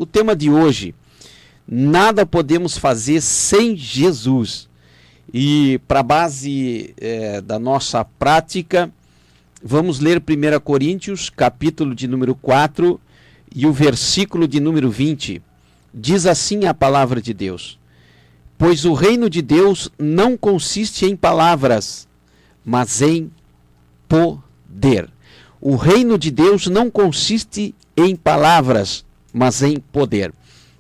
o tema de hoje: nada podemos fazer sem Jesus. E para base da nossa prática, vamos ler 1 Coríntios, capítulo de número 4 e o versículo de número 20. Diz assim a palavra de Deus: pois o reino de Deus não consiste em palavras, mas em poder. O reino de Deus não consiste em palavras, mas em poder.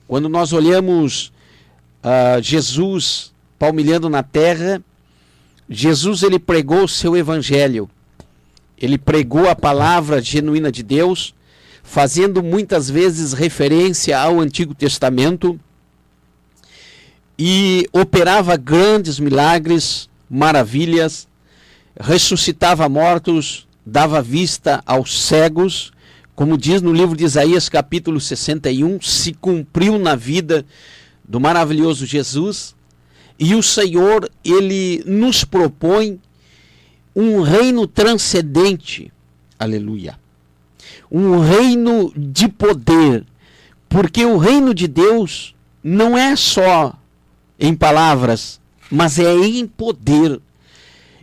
Quando nós olhamos Jesus palmilhando na terra, Jesus ele pregou o seu evangelho. Ele pregou a palavra genuína de Deus, fazendo muitas vezes referência ao Antigo Testamento, e operava grandes milagres, maravilhas, ressuscitava mortos, dava vista aos cegos, como diz no livro de Isaías capítulo 61, se cumpriu na vida do maravilhoso Jesus. E o Senhor, ele nos propõe um reino transcendente, aleluia, um reino de poder, porque o reino de Deus não é só em palavras, mas é em poder.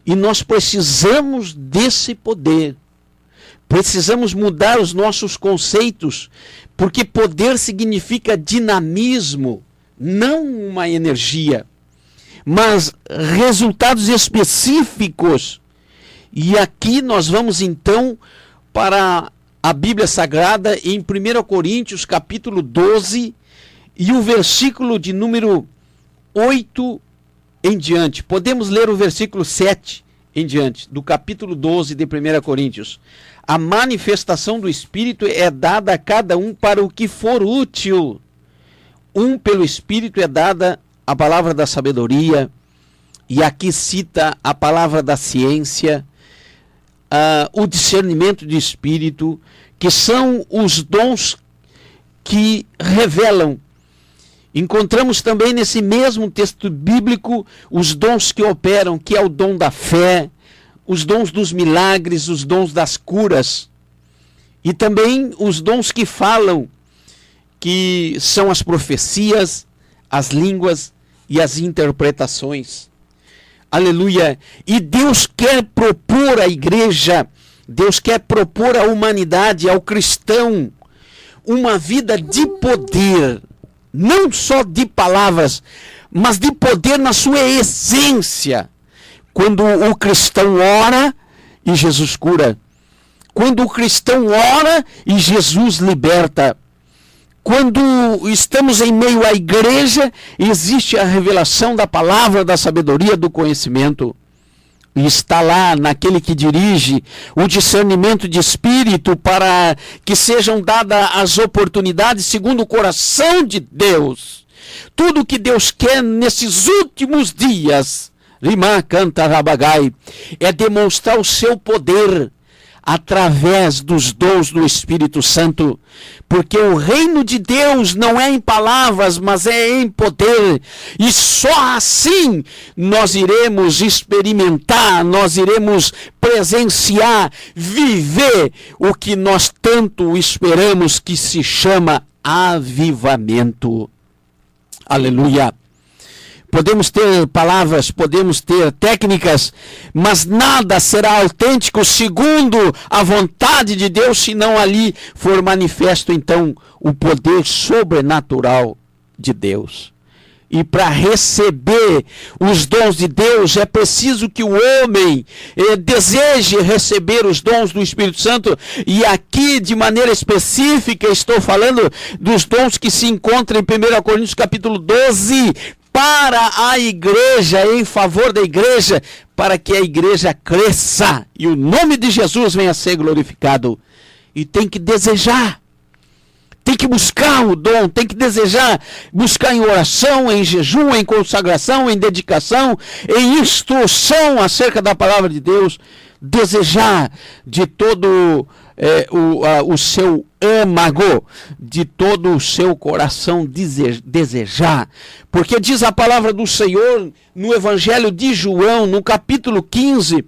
E nós precisamos desse poder. Precisamos mudar os nossos conceitos, porque poder significa dinamismo, não uma energia, mas resultados específicos. E aqui nós vamos então para a Bíblia Sagrada em 1 Coríntios capítulo 12 e o versículo de número 8 em diante. Podemos ler o versículo 7 em diante, do capítulo 12 de 1 Coríntios. A manifestação do Espírito é dada a cada um para o que for útil. Pelo Espírito é dada a palavra da sabedoria, e aqui cita a palavra da ciência, o discernimento de Espírito, que são os dons que revelam. Encontramos também nesse mesmo texto bíblico os dons que operam, que é o dom da fé, os dons dos milagres, os dons das curas, e também os dons que falam, que são as profecias, as línguas e as interpretações. Aleluia! E Deus quer propor à igreja, Deus quer propor à humanidade, ao cristão, uma vida de poder, não só de palavras, mas de poder na sua essência. Quando o cristão ora e Jesus cura, quando o cristão ora e Jesus liberta, quando estamos em meio à igreja, existe a revelação da palavra, da sabedoria, do conhecimento. E está lá naquele que dirige o discernimento de espírito para que sejam dadas as oportunidades segundo o coração de Deus. Tudo que Deus quer nesses últimos dias, Rimá canta Rabagai, é demonstrar o seu poder através dos dons do Espírito Santo, porque o reino de Deus não é em palavras, mas é em poder, e só assim nós iremos experimentar, nós iremos presenciar, viver o que nós tanto esperamos, que se chama avivamento. Aleluia! Podemos ter palavras, podemos ter técnicas, mas nada será autêntico segundo a vontade de Deus, se não ali for manifesto então o poder sobrenatural de Deus. E para receber os dons de Deus é preciso que o homem deseje receber os dons do Espírito Santo. E aqui de maneira específica estou falando dos dons que se encontram em 1 Coríntios capítulo 12, para a igreja, em favor da igreja, para que a igreja cresça e o nome de Jesus venha a ser glorificado. E tem que desejar, tem que buscar o dom, tem que desejar, buscar em oração, em jejum, em consagração, em dedicação, em instrução acerca da palavra de Deus, desejar de todo o seu âmago, de todo o seu coração desejar, porque diz a palavra do Senhor no Evangelho de João, no capítulo 15,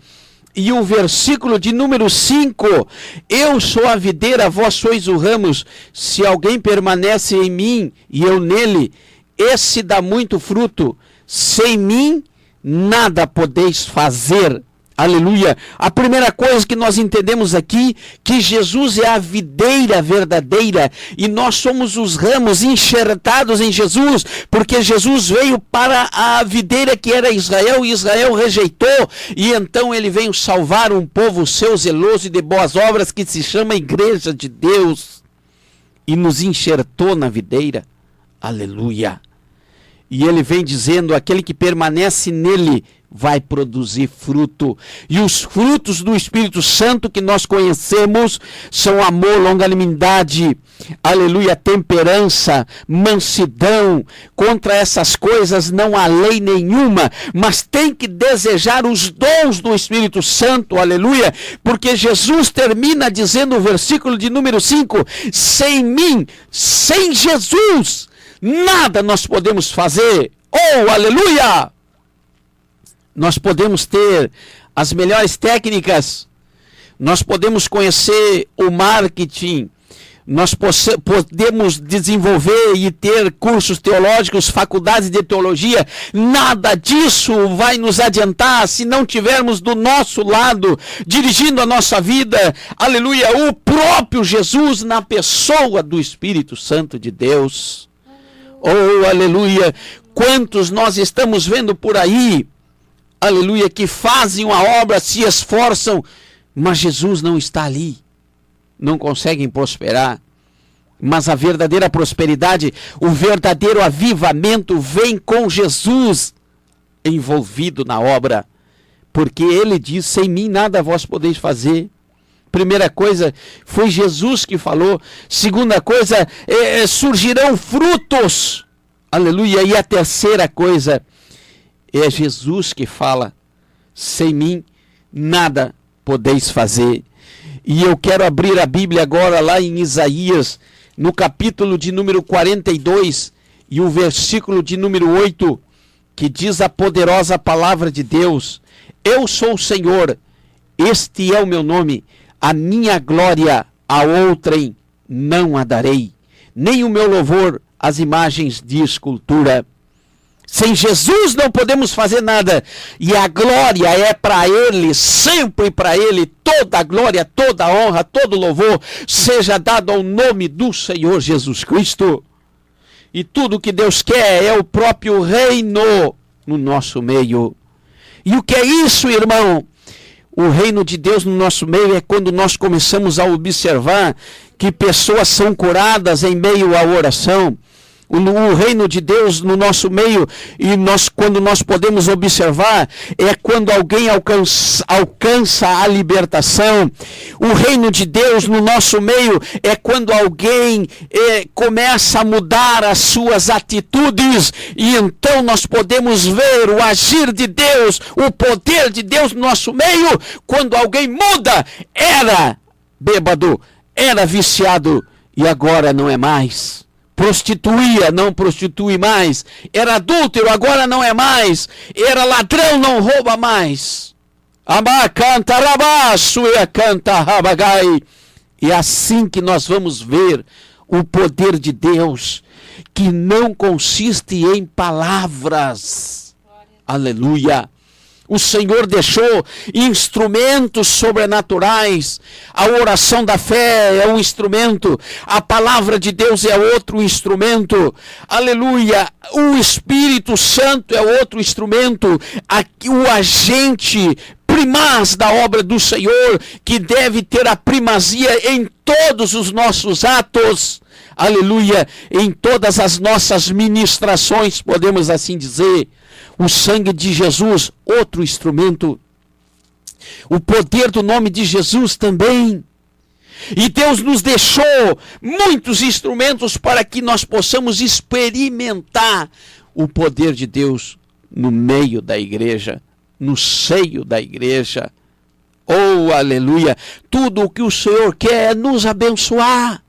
E o versículo de número 5, eu sou a videira, vós sois os ramos, se alguém permanece em mim e eu nele, esse dá muito fruto, sem mim nada podeis fazer. Aleluia. A primeira coisa que nós entendemos aqui, que Jesus é a videira verdadeira e nós somos os ramos enxertados em Jesus, porque Jesus veio para a videira que era Israel e Israel rejeitou, e então ele veio salvar um povo seu zeloso e de boas obras que se chama Igreja de Deus e nos enxertou na videira. Aleluia. E ele vem dizendo, aquele que permanece nele vai produzir fruto. E os frutos do Espírito Santo que nós conhecemos são amor, longanimidade, aleluia, temperança, mansidão. Contra essas coisas não há lei nenhuma, mas tem que desejar os dons do Espírito Santo, aleluia, porque Jesus termina dizendo o versículo de número 5, sem mim, sem Jesus, nada nós podemos fazer. Oh, aleluia! Nós podemos ter as melhores técnicas, nós podemos conhecer o marketing, nós podemos desenvolver e ter cursos teológicos, faculdades de teologia, nada disso vai nos adiantar se não tivermos do nosso lado, dirigindo a nossa vida, aleluia, o próprio Jesus na pessoa do Espírito Santo de Deus. Oh, aleluia, quantos nós estamos vendo por aí, aleluia, que fazem uma obra, se esforçam, mas Jesus não está ali, não conseguem prosperar. Mas a verdadeira prosperidade, o verdadeiro avivamento vem com Jesus envolvido na obra, porque ele diz, sem mim nada vós podeis fazer. Primeira coisa, foi Jesus que falou. Segunda coisa, surgirão frutos, aleluia. E a terceira coisa, é Jesus que fala, sem mim nada podeis fazer. E eu quero abrir a Bíblia agora lá em Isaías, no capítulo de número 42 e o versículo de número 8, que diz a poderosa palavra de Deus, eu sou o Senhor, este é o meu nome, a minha glória a outrem não a darei, nem o meu louvor às imagens de escultura. Sem Jesus não podemos fazer nada, e a glória é para Ele, sempre para Ele, toda a glória, toda a honra, todo louvor, seja dado ao nome do Senhor Jesus Cristo. E tudo que Deus quer é o próprio reino no nosso meio. E o que é isso, irmão? O reino de Deus no nosso meio é quando nós começamos a observar que pessoas são curadas em meio à oração. O reino de Deus no nosso meio, e quando nós podemos observar, é quando alguém alcança a libertação. O reino de Deus no nosso meio é quando alguém começa a mudar as suas atitudes, e então nós podemos ver o agir de Deus, o poder de Deus no nosso meio, quando alguém muda. Era bêbado, era viciado, e agora não é mais. Prostituía, não prostitui mais. Era adúltero, agora não é mais. Era ladrão, não rouba mais. E é assim que nós vamos ver o poder de Deus, que não consiste em palavras. Aleluia. O Senhor deixou instrumentos sobrenaturais. A oração da fé é um instrumento. A palavra de Deus é outro instrumento. Aleluia. O Espírito Santo é outro instrumento. O agente primaz da obra do Senhor, que deve ter a primazia em todos os nossos atos. Aleluia. Em todas as nossas ministrações, podemos assim dizer. O sangue de Jesus, outro instrumento. O poder do nome de Jesus também. E Deus nos deixou muitos instrumentos para que nós possamos experimentar o poder de Deus no meio da igreja, no seio da igreja. Oh, aleluia! Tudo o que o Senhor quer é nos abençoar.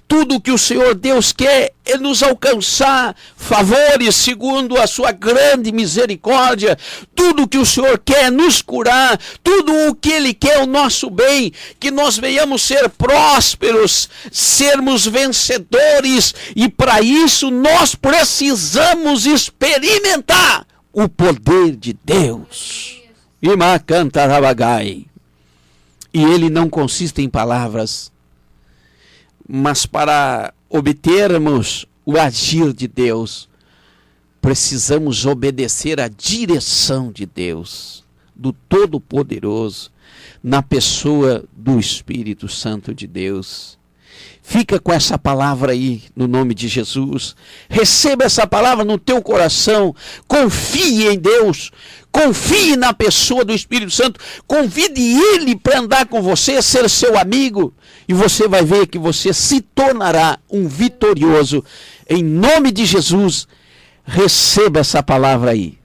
Tudo que o Senhor Deus quer é nos alcançar favores segundo a sua grande misericórdia. Tudo que o Senhor quer é nos curar. Tudo o que Ele quer é o nosso bem. Que nós venhamos ser prósperos, sermos vencedores. E para isso nós precisamos experimentar o poder de Deus. E ele não consiste em palavras, mas para obtermos o agir de Deus, precisamos obedecer à direção de Deus, do Todo-Poderoso, na pessoa do Espírito Santo de Deus. Fica com essa palavra aí, no nome de Jesus. Receba essa palavra no teu coração. Confie em Deus. Confie na pessoa do Espírito Santo. Convide Ele para andar com você, ser seu amigo. E você vai ver que você se tornará um vitorioso. Em nome de Jesus, receba essa palavra aí.